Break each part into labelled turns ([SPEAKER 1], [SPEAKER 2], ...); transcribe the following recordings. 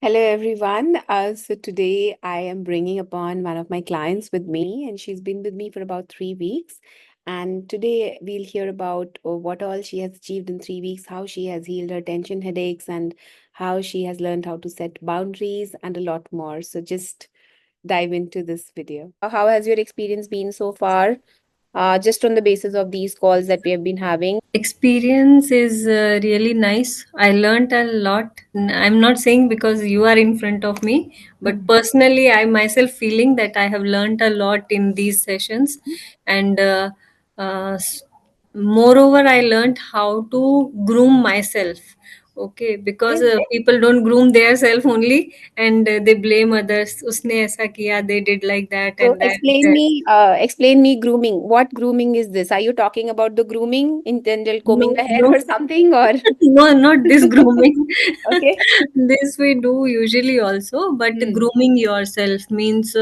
[SPEAKER 1] Hello, everyone. So today I am bringing upon one of my clients with me, and she's been with me for about 3 weeks. And today we'll hear about what all she has achieved in 3 weeks, how she has healed her tension headaches, and how she has learned how to set boundaries, and a lot more. So just dive into this video. How has your experience been so far? Just on the basis of these calls that we have been having.
[SPEAKER 2] Experience is really nice. I learned a lot. I'm not saying because you are in front of me, but personally, I myself feeling that I have learned a lot in these sessions, and uh, s- moreover, I learned how to groom myself. Okay, because people don't groom their self only, and they blame others. Usne aisa kiya, they did like that
[SPEAKER 1] So
[SPEAKER 2] and that.
[SPEAKER 1] explain me grooming. What grooming is this? Are you talking about the grooming in general, combing
[SPEAKER 2] No,
[SPEAKER 1] the hair
[SPEAKER 2] no,
[SPEAKER 1] or something, or
[SPEAKER 2] no, not this grooming.
[SPEAKER 1] okay?
[SPEAKER 2] This we do usually also, but
[SPEAKER 1] Hmm.
[SPEAKER 2] grooming yourself means,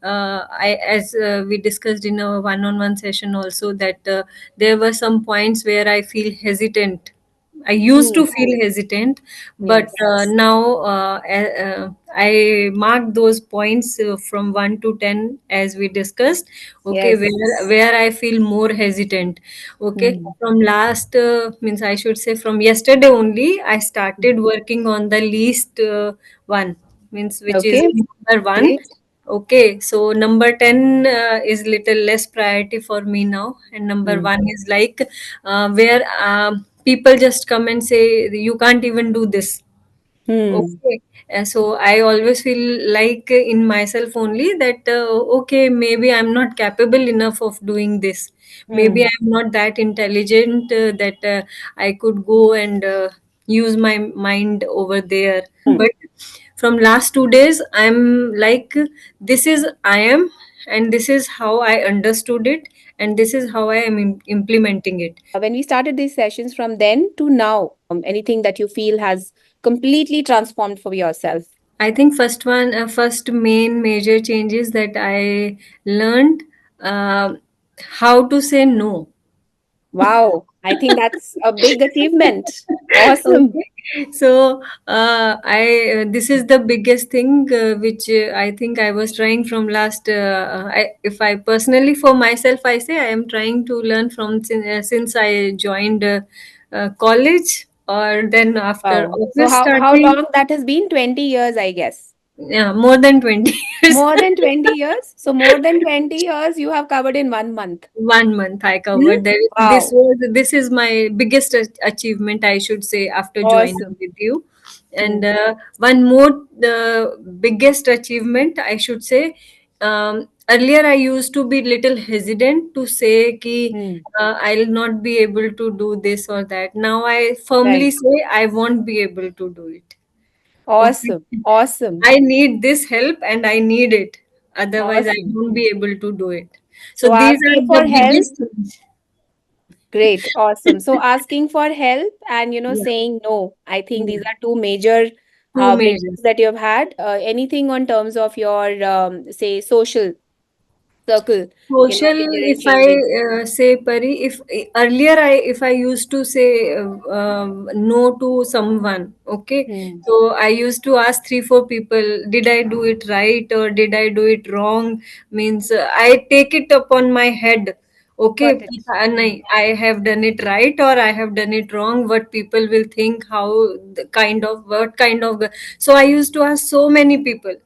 [SPEAKER 2] as we discussed in a one-on-one session also, that there were some points where I feel hesitant. I used to
[SPEAKER 1] Hmm.
[SPEAKER 2] feel hesitant, but
[SPEAKER 1] Yes.
[SPEAKER 2] now I mark those points from 1 to 10 as we discussed. Okay,
[SPEAKER 1] Yes.
[SPEAKER 2] where I feel more hesitant. Okay,
[SPEAKER 1] Hmm.
[SPEAKER 2] from last means I should say from yesterday only I started working on the least one, means which is
[SPEAKER 1] Okay.
[SPEAKER 2] number one.
[SPEAKER 1] Great.
[SPEAKER 2] Okay, so number 10 is little less priority for me now, and number
[SPEAKER 1] Hmm.
[SPEAKER 2] one is like where people just come and say you can't even do this.
[SPEAKER 1] Hmm.
[SPEAKER 2] Okay, so I always feel like in myself only that okay, maybe I'm not capable enough of doing this. Maybe
[SPEAKER 1] Hmm.
[SPEAKER 2] I'm not that intelligent that I could go and use my mind over there.
[SPEAKER 1] Hmm.
[SPEAKER 2] But from last 2 days, I'm like, this is I am, and this is how I understood it, and this is how I am implementing it.
[SPEAKER 1] When we started these sessions from then to now, anything that you feel has completely transformed for yourself?
[SPEAKER 2] I think first main major changes that I learned uh, how to say no.
[SPEAKER 1] Wow. I think that's a big achievement. Awesome.
[SPEAKER 2] Okay, so I this is the biggest thing which I think I was trying from last. If I personally for myself, I say I am trying to learn from since I joined college or then after
[SPEAKER 1] Wow. So
[SPEAKER 2] office
[SPEAKER 1] how
[SPEAKER 2] starting.
[SPEAKER 1] long that has been? 20 years, I guess.
[SPEAKER 2] Yeah, more than 20 years.
[SPEAKER 1] More than 20 years? So more than 20 years you have covered in 1 month.
[SPEAKER 2] 1 month I
[SPEAKER 1] Hmm?
[SPEAKER 2] covered.
[SPEAKER 1] Wow.
[SPEAKER 2] This is my biggest achievement, I should say, after joining
[SPEAKER 1] Awesome.
[SPEAKER 2] with you. And
[SPEAKER 1] Hmm.
[SPEAKER 2] one more biggest achievement, I should say. Earlier, I used to be little hesitant to say ki
[SPEAKER 1] Hmm.
[SPEAKER 2] I'll not be able to do this or that. Now I firmly
[SPEAKER 1] Right.
[SPEAKER 2] say I won't be able to do it. Okay.
[SPEAKER 1] Awesome. Awesome.
[SPEAKER 2] I need this help and I need it. Otherwise, I
[SPEAKER 1] Awesome.
[SPEAKER 2] won't be able to do it. So
[SPEAKER 1] So
[SPEAKER 2] these are
[SPEAKER 1] asking
[SPEAKER 2] the
[SPEAKER 1] for help.
[SPEAKER 2] biggest things.
[SPEAKER 1] Great. Awesome. So asking for help and
[SPEAKER 2] Yeah.
[SPEAKER 1] saying no. I think these
[SPEAKER 2] Yeah.
[SPEAKER 1] are two major
[SPEAKER 2] Two major.
[SPEAKER 1] breakthroughs that you have had. Anything on terms of your say social circle,
[SPEAKER 2] Social,
[SPEAKER 1] general
[SPEAKER 2] if I
[SPEAKER 1] changes.
[SPEAKER 2] say Pari, if earlier if I used to say no to someone, okay,
[SPEAKER 1] Hmm.
[SPEAKER 2] so I used to ask 3 4 people, did I do it right or did I do it wrong? Means I take it upon my head. Okay,
[SPEAKER 1] Got it. Hmm.
[SPEAKER 2] nahi, I have done it right or I have done it wrong. What people will think? How the kind of what kind of. So I used to ask so many people.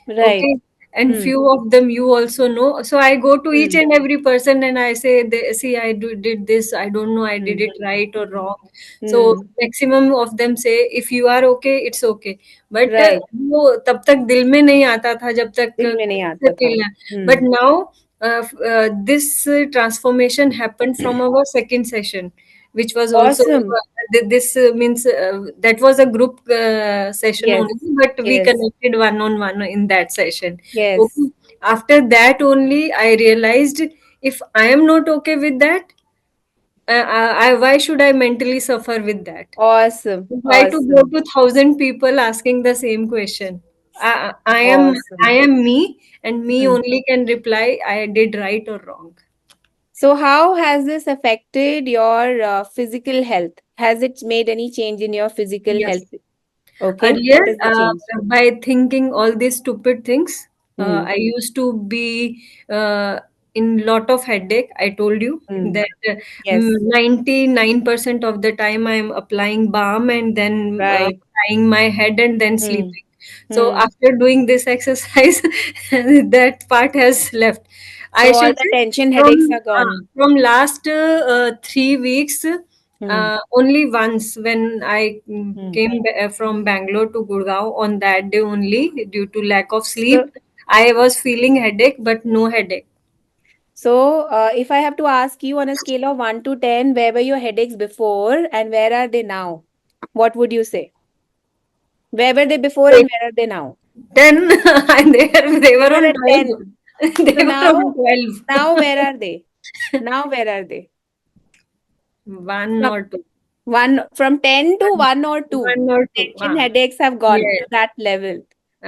[SPEAKER 1] Right.
[SPEAKER 2] Okay, and
[SPEAKER 1] Hmm.
[SPEAKER 2] few of them you also know. So I go to each
[SPEAKER 1] Hmm.
[SPEAKER 2] and every person and I say, see, did this. I don't know. I did
[SPEAKER 1] Hmm.
[SPEAKER 2] it right or wrong. So
[SPEAKER 1] Hmm.
[SPEAKER 2] maximum of them say, if you are okay, it's okay. But
[SPEAKER 1] Right.
[SPEAKER 2] वो तब तक दिल में नहीं आता था जब तक
[SPEAKER 1] दिल में नहीं
[SPEAKER 2] से
[SPEAKER 1] आता था.
[SPEAKER 2] feel ना. But
[SPEAKER 1] Hmm.
[SPEAKER 2] now this transformation happened from our second session, which was also
[SPEAKER 1] Awesome.
[SPEAKER 2] this means that was a group session
[SPEAKER 1] Yes.
[SPEAKER 2] only, but we
[SPEAKER 1] Yes.
[SPEAKER 2] connected one on one in that session.
[SPEAKER 1] Yes.
[SPEAKER 2] Okay. After that only, I realized if I am not okay with that, why should I mentally suffer with that?
[SPEAKER 1] Awesome.
[SPEAKER 2] Why to go
[SPEAKER 1] Awesome.
[SPEAKER 2] to 1,000 people asking the same question? I
[SPEAKER 1] Awesome.
[SPEAKER 2] am me, and me
[SPEAKER 1] Hmm.
[SPEAKER 2] only can reply. I did right or wrong.
[SPEAKER 1] So, how has this affected your physical health? Has it made any change in your physical health?
[SPEAKER 2] Yes.
[SPEAKER 1] Okay.
[SPEAKER 2] Earlier,
[SPEAKER 1] What is the change?
[SPEAKER 2] by thinking all these stupid things,
[SPEAKER 1] Hmm.
[SPEAKER 2] I used to be in lot of headache. I told you
[SPEAKER 1] Hmm.
[SPEAKER 2] that
[SPEAKER 1] Yes.
[SPEAKER 2] 99% of the time I'm applying balm and then
[SPEAKER 1] Right.
[SPEAKER 2] tying my head and then
[SPEAKER 1] Hmm.
[SPEAKER 2] sleeping. So
[SPEAKER 1] Hmm.
[SPEAKER 2] after doing this exercise, that part has left.
[SPEAKER 1] So
[SPEAKER 2] I
[SPEAKER 1] all
[SPEAKER 2] should
[SPEAKER 1] the
[SPEAKER 2] say
[SPEAKER 1] tension headaches are gone.
[SPEAKER 2] from last 3 weeks,
[SPEAKER 1] Hmm.
[SPEAKER 2] only once when I
[SPEAKER 1] Hmm.
[SPEAKER 2] came from Bangalore to Gurgaon, on that day only, due to lack of sleep,
[SPEAKER 1] So,
[SPEAKER 2] I was feeling headache, but no headache.
[SPEAKER 1] if I have to ask you on a scale of 1 to 10, where were your headaches before and where are they now? What would you say? Where were they before and
[SPEAKER 2] Eight,
[SPEAKER 1] where are they now?
[SPEAKER 2] 10, and they
[SPEAKER 1] You
[SPEAKER 2] were
[SPEAKER 1] were
[SPEAKER 2] on
[SPEAKER 1] at 10.
[SPEAKER 2] 12. They
[SPEAKER 1] So
[SPEAKER 2] were on 12.
[SPEAKER 1] now where are they? Now where are they?
[SPEAKER 2] One
[SPEAKER 1] From
[SPEAKER 2] or two.
[SPEAKER 1] one from 10 to
[SPEAKER 2] One,
[SPEAKER 1] 1 or 2.
[SPEAKER 2] one or two.
[SPEAKER 1] Tension headaches have gone
[SPEAKER 2] Yes.
[SPEAKER 1] to that level.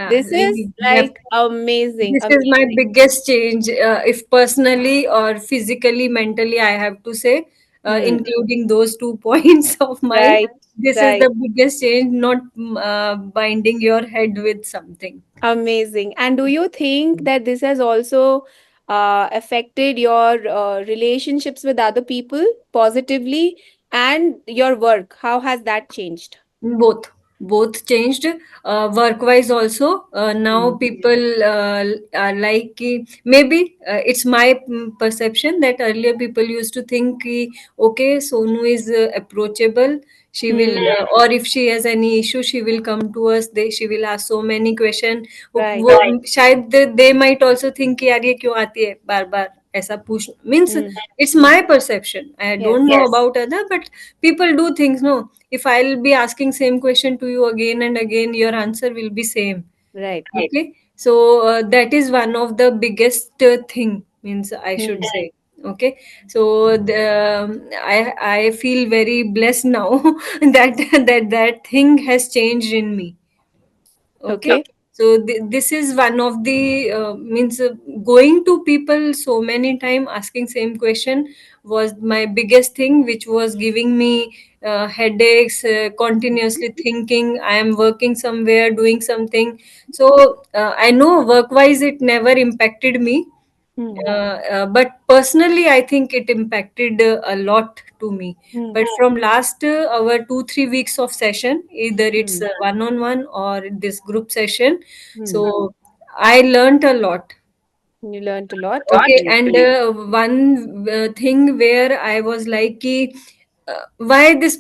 [SPEAKER 1] This is
[SPEAKER 2] Yep.
[SPEAKER 1] like amazing,
[SPEAKER 2] This is my
[SPEAKER 1] amazing.
[SPEAKER 2] biggest change, if personally or physically, mentally, I have to say,
[SPEAKER 1] Hmm.
[SPEAKER 2] including those 2 points of mine.
[SPEAKER 1] Right,
[SPEAKER 2] This is
[SPEAKER 1] right.
[SPEAKER 2] the biggest change, not binding your head with something.
[SPEAKER 1] Amazing. And do you think that this has also affected your relationships with other people positively and your work? How has that changed?
[SPEAKER 2] Both changed. Work wise also, now
[SPEAKER 1] Hmm.
[SPEAKER 2] people are like maybe it's my perception that earlier people used to think okay, Sonu is approachable, she will
[SPEAKER 1] Hmm.
[SPEAKER 2] or if she has any issue she will come to us, she will ask so many questions.
[SPEAKER 1] Right.
[SPEAKER 2] शायद they might also think कि यार ये क्यों आती है बार बार ऐसा पूछ, means
[SPEAKER 1] Hmm.
[SPEAKER 2] it's my perception, I don't
[SPEAKER 1] Yes.
[SPEAKER 2] know about other, but people do things, no, if I'll be asking same question to you again and again, your answer will be same.
[SPEAKER 1] Right.
[SPEAKER 2] Okay, so that is one of the biggest thing, means I should
[SPEAKER 1] Hmm.
[SPEAKER 2] say. Okay, so I feel very blessed now that that thing has changed in me. Okay.
[SPEAKER 1] Okay.
[SPEAKER 2] So this is one of the means going to people so many time asking same question was my biggest thing, which was giving me headaches, continuously thinking I am working somewhere doing something. So I know work wise it never impacted me,
[SPEAKER 1] Hmm.
[SPEAKER 2] but personally I think it impacted a lot to me.
[SPEAKER 1] Hmm.
[SPEAKER 2] But from last our 2 3 weeks of session, either it's
[SPEAKER 1] Hmm.
[SPEAKER 2] one on one or this group session,
[SPEAKER 1] Hmm.
[SPEAKER 2] so I learned a lot.
[SPEAKER 1] You learned a lot.
[SPEAKER 2] Okay,
[SPEAKER 1] Great.
[SPEAKER 2] and one thing where I was like कि, why this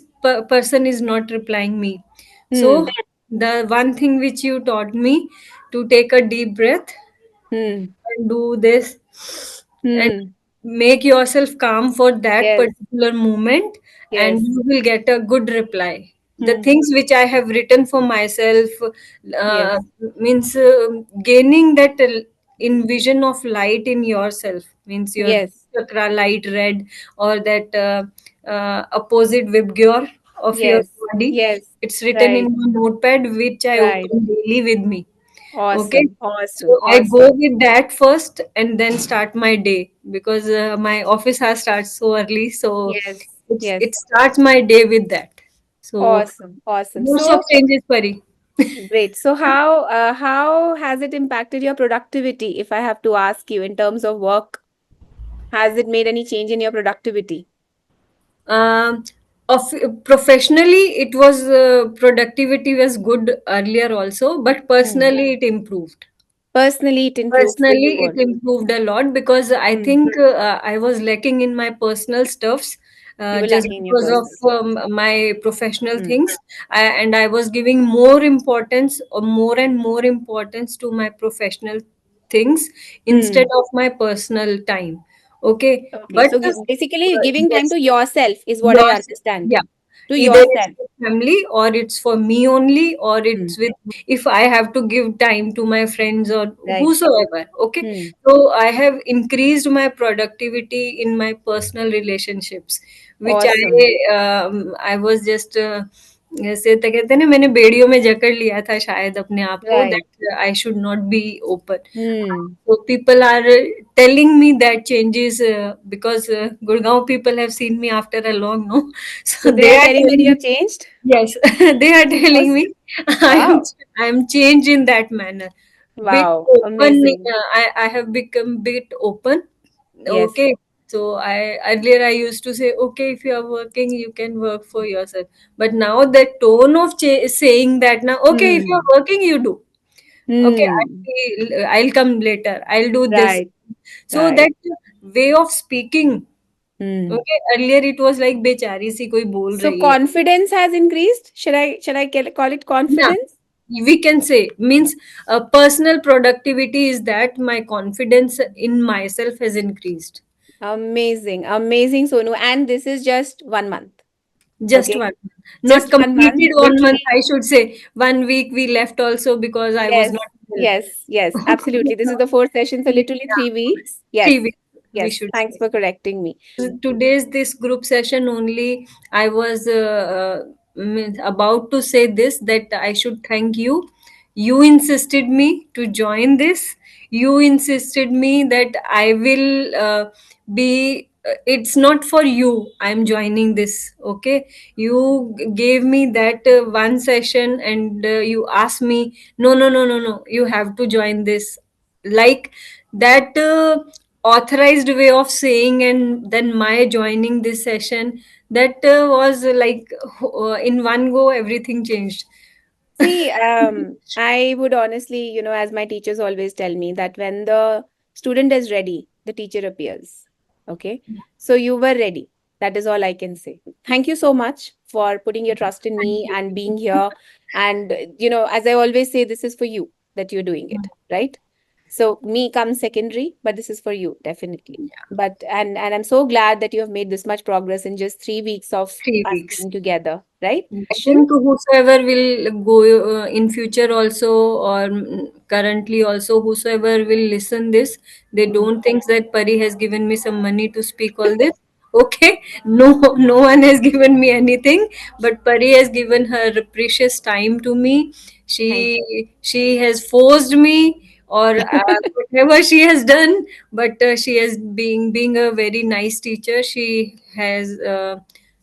[SPEAKER 2] person is not replying me. So
[SPEAKER 1] Hmm.
[SPEAKER 2] the one thing which you taught me, to take a deep breath
[SPEAKER 1] Hmm.
[SPEAKER 2] and do this and
[SPEAKER 1] Hmm.
[SPEAKER 2] make yourself calm for that
[SPEAKER 1] Yes.
[SPEAKER 2] particular moment, and
[SPEAKER 1] Yes.
[SPEAKER 2] you will get a good reply. The
[SPEAKER 1] Hmm.
[SPEAKER 2] things which I have written for myself, uh,
[SPEAKER 1] Yes.
[SPEAKER 2] means gaining that envision of light in yourself, means your
[SPEAKER 1] Yes.
[SPEAKER 2] chakra light red, or that opposite vibgyor of your
[SPEAKER 1] Yes.
[SPEAKER 2] body,
[SPEAKER 1] Yes.
[SPEAKER 2] it's written in
[SPEAKER 1] Right.
[SPEAKER 2] a notepad which I
[SPEAKER 1] Right.
[SPEAKER 2] open daily with me. Okay,
[SPEAKER 1] Awesome. Awesome.
[SPEAKER 2] so I go
[SPEAKER 1] Awesome.
[SPEAKER 2] with that first and then start my day, because my office has starts so early. So
[SPEAKER 1] Yes.
[SPEAKER 2] it
[SPEAKER 1] Yes.
[SPEAKER 2] starts my day with that. So
[SPEAKER 1] Awesome. Awesome.
[SPEAKER 2] lots of
[SPEAKER 1] So
[SPEAKER 2] changes, Pari.
[SPEAKER 1] great. So how has it impacted your productivity, if I have to ask you, in terms of work? Has it made any change in your productivity?
[SPEAKER 2] Um, of professionally, it was productivity was good earlier also, but
[SPEAKER 1] Hmm.
[SPEAKER 2] personally, it improved.
[SPEAKER 1] Personally, it improved for you
[SPEAKER 2] Personally, it
[SPEAKER 1] more.
[SPEAKER 2] improved a lot because I
[SPEAKER 1] Hmm.
[SPEAKER 2] think I was lacking in my personal stuffs,
[SPEAKER 1] You were
[SPEAKER 2] just
[SPEAKER 1] lacking in your
[SPEAKER 2] because
[SPEAKER 1] personal
[SPEAKER 2] of
[SPEAKER 1] stuff.
[SPEAKER 2] my professional
[SPEAKER 1] Hmm.
[SPEAKER 2] things. And I was giving more importance, or more and more importance, to my professional things instead
[SPEAKER 1] Hmm.
[SPEAKER 2] of my personal time. Okay,
[SPEAKER 1] Okay.
[SPEAKER 2] but
[SPEAKER 1] So basically, giving time
[SPEAKER 2] yes,
[SPEAKER 1] to yourself is what I
[SPEAKER 2] yours,
[SPEAKER 1] understand.
[SPEAKER 2] yeah,
[SPEAKER 1] To
[SPEAKER 2] either it's
[SPEAKER 1] yourself.
[SPEAKER 2] for family or it's for me only, or
[SPEAKER 1] Hmm.
[SPEAKER 2] it's with if I have to give time to my friends or
[SPEAKER 1] Right.
[SPEAKER 2] whosoever. Okay,
[SPEAKER 1] Hmm.
[SPEAKER 2] so I have increased my productivity in my personal relationships, which
[SPEAKER 1] Awesome.
[SPEAKER 2] I was just ऐसे तो कहते हैं ना, मैंने बेड़ियों में जकड़ लिया था शायद अपने आप को,
[SPEAKER 1] Right.
[SPEAKER 2] That I should not be open.
[SPEAKER 1] Hmm.
[SPEAKER 2] So people are telling me that changes, because Gurgaon people have seen me after a long no.
[SPEAKER 1] So
[SPEAKER 2] So
[SPEAKER 1] they
[SPEAKER 2] they
[SPEAKER 1] are
[SPEAKER 2] are
[SPEAKER 1] telling that you
[SPEAKER 2] telling,
[SPEAKER 1] have changed?
[SPEAKER 2] yes, they are telling
[SPEAKER 1] Awesome.
[SPEAKER 2] me I am
[SPEAKER 1] Wow.
[SPEAKER 2] I am changed in that manner. Bit
[SPEAKER 1] Wow.
[SPEAKER 2] open,
[SPEAKER 1] Amazing.
[SPEAKER 2] I have become bit open.
[SPEAKER 1] Yes.
[SPEAKER 2] Okay. So I earlier I used to say, okay, if you are working, you can work for yourself. But now the tone of saying that now, okay, if you are
[SPEAKER 1] Hmm.
[SPEAKER 2] working, you do. Okay,
[SPEAKER 1] Hmm.
[SPEAKER 2] I'll come later. I'll do this.
[SPEAKER 1] Right.
[SPEAKER 2] So
[SPEAKER 1] Right.
[SPEAKER 2] that way of speaking.
[SPEAKER 1] Hmm.
[SPEAKER 2] Okay, earlier it was like बेचारी सी कोई बोल
[SPEAKER 1] So
[SPEAKER 2] रही है.
[SPEAKER 1] confidence has increased. Should I call it
[SPEAKER 2] Yeah,
[SPEAKER 1] confidence?
[SPEAKER 2] we can say, means personal productivity is that my confidence in myself has increased.
[SPEAKER 1] Amazing. Amazing, Sonu. And this is just 1 month.
[SPEAKER 2] Just
[SPEAKER 1] Okay.
[SPEAKER 2] 1 month. Not
[SPEAKER 1] Just 1 month.
[SPEAKER 2] completed 1 month,
[SPEAKER 1] Literally.
[SPEAKER 2] I should say. 1 week we left also because I was
[SPEAKER 1] Yes.
[SPEAKER 2] not
[SPEAKER 1] Yes. Yes.
[SPEAKER 2] well.
[SPEAKER 1] Absolutely. This is the fourth session. So literally
[SPEAKER 2] Yeah,
[SPEAKER 1] 3 weeks. Yes.
[SPEAKER 2] 3 weeks we
[SPEAKER 1] Yes.
[SPEAKER 2] should
[SPEAKER 1] Thanks
[SPEAKER 2] say.
[SPEAKER 1] for correcting me.
[SPEAKER 2] Today's this group session only, I was means about to say this, that I should thank you. You insisted me to join this. You insisted me that I will be it's not for you I'm joining this. Okay, you gave me that one session, and you asked me, no, no, no, no, no, you have to join this, like that authorized way of saying, and then my joining this session, that was like in one go everything changed.
[SPEAKER 1] See, I would honestly, as my teachers always tell me, that when the student is ready, the teacher appears. Okay. So you were ready. That is all I can say. Thank you so much for putting your trust in
[SPEAKER 2] Thank
[SPEAKER 1] me
[SPEAKER 2] you.
[SPEAKER 1] and being here. And, as I always say, this is for you that you're doing it, right? So me comes secondary, but this is for you, definitely. But and I'm so glad that you have made this much progress in just 3 weeks of
[SPEAKER 2] 3
[SPEAKER 1] us
[SPEAKER 2] weeks.
[SPEAKER 1] being together, right?
[SPEAKER 2] I think whosoever will go in future also, or currently also, whosoever will listen this, they
[SPEAKER 1] Hmm.
[SPEAKER 2] don't think that Pari has given me some money to speak all this. Okay, no, no one has given me anything, but Pari has given her precious time to me.
[SPEAKER 1] Thank you.
[SPEAKER 2] She has forced me, or whatever she has done, but she has being a very nice teacher. She has.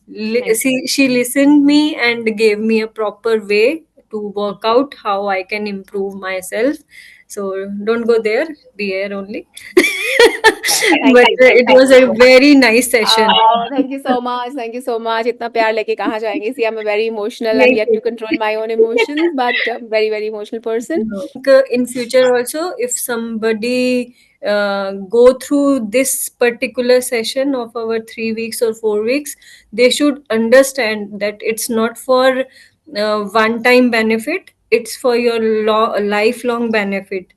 [SPEAKER 1] Thank
[SPEAKER 2] She listened me and gave me a proper way to work out how I can improve myself. So don't go there, be here only.
[SPEAKER 1] thank
[SPEAKER 2] But
[SPEAKER 1] you. Thank
[SPEAKER 2] it
[SPEAKER 1] you
[SPEAKER 2] was
[SPEAKER 1] so
[SPEAKER 2] a
[SPEAKER 1] much.
[SPEAKER 2] very nice session.
[SPEAKER 1] Oh, thank you so much. Thank you so much. इतना प्यार लेके कहाँ जाएंगे? See, I'm a very emotional. I'm
[SPEAKER 2] Thank
[SPEAKER 1] yet
[SPEAKER 2] you.
[SPEAKER 1] to control my own emotions, but very, very emotional person.
[SPEAKER 2] In future also, if somebody go through this particular session of our 3 weeks or 4 weeks, they should understand that it's not for one time benefit, it's for your lifelong benefit.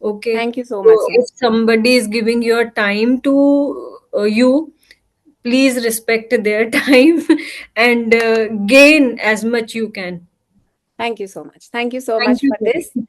[SPEAKER 2] Okay,
[SPEAKER 1] Thank you so much,
[SPEAKER 2] so
[SPEAKER 1] Son.
[SPEAKER 2] if somebody is giving your time to you, please respect their time and gain as much you can.
[SPEAKER 1] Thank you so much. Thank you so
[SPEAKER 2] Thank
[SPEAKER 1] much
[SPEAKER 2] you,
[SPEAKER 1] for
[SPEAKER 2] Gauri.
[SPEAKER 1] this.